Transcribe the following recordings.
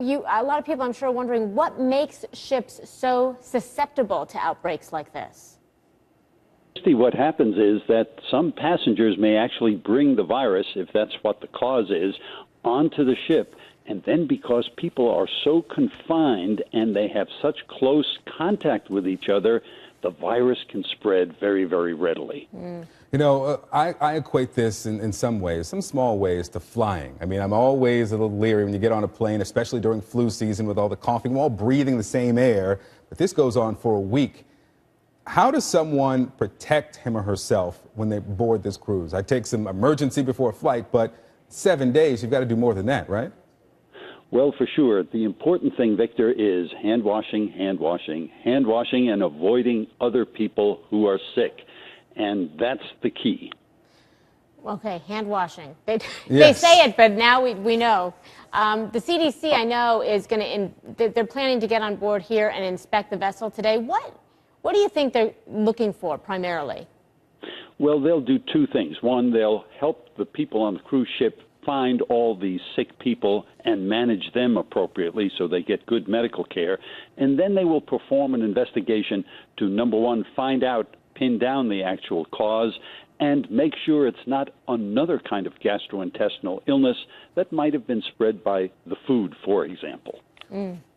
A lot of people, I'm sure, are wondering what makes ships so susceptible to outbreaks like this. What happens is that some passengers may actually bring the virus, if that's what the cause is, onto the ship. And then because people are so confined and they have such close contact with each other, the virus can spread very, very readily. You know, I equate this in some ways, some small ways, to flying. I mean, I'm always a little leery when you get on a plane, especially during flu season with all the coughing. We're all breathing the same air, but this goes on for a week. How does someone protect him or herself when they board this cruise? I take some emergency before a flight, but 7 days, you've got to do more than that, right? Well, for sure. The important thing, Victor, is hand washing, and avoiding other people who are sick. And that's the key. Okay, hand washing. They Yes. say it, but now we know. The CDC, I know, is going to, they're planning to get on board here and inspect the vessel today. What do you think they're looking for primarily? Well, they'll do two things. One, they'll help the people on the cruise ship find all these sick people and manage them appropriately so they get good medical care. And then they will perform an investigation to, number one, pin down the actual cause and make sure it's not another kind of gastrointestinal illness that might have been spread by the food, for example.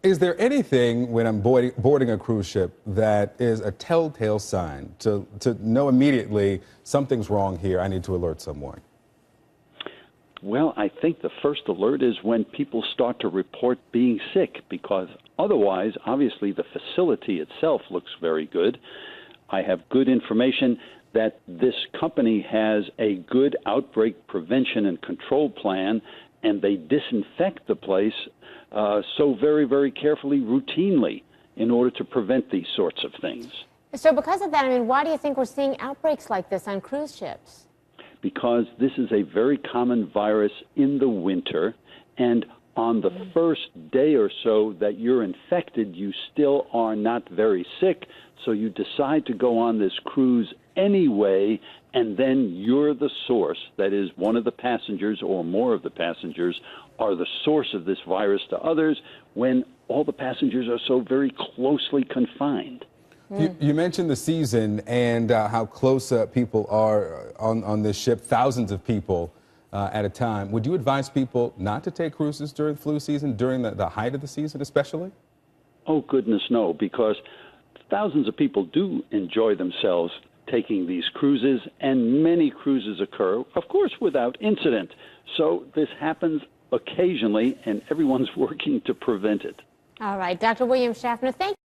Is there anything when I'm boarding a cruise ship that is a telltale sign to know immediately something's wrong here, I need to alert someone? Well, I think the first alert is when people start to report being sick, because otherwise, obviously, the facility itself looks very good. I have good information that this company has a good outbreak prevention and control plan, and they disinfect the place so very, very carefully, routinely, in order to prevent these sorts of things. So because of that, I mean, why do you think we're seeing outbreaks like this on cruise ships? Because this is a very common virus in the winter, and on the first day or so that you're infected, you still are not very sick, so you decide to go on this cruise anyway, and then you're the source. That is, one of the passengers or more of the passengers are the source of this virus to others when all the passengers are so very closely confined. You mentioned the season and how close people are on this ship, thousands of people at a time. Would you advise people not to take cruises during flu season, during the height of the season especially? Oh, goodness, no, because thousands of people do enjoy themselves taking these cruises, and many cruises occur, of course, without incident. So this happens occasionally, and everyone's working to prevent it. All right, Dr. William Schaffner, thank you.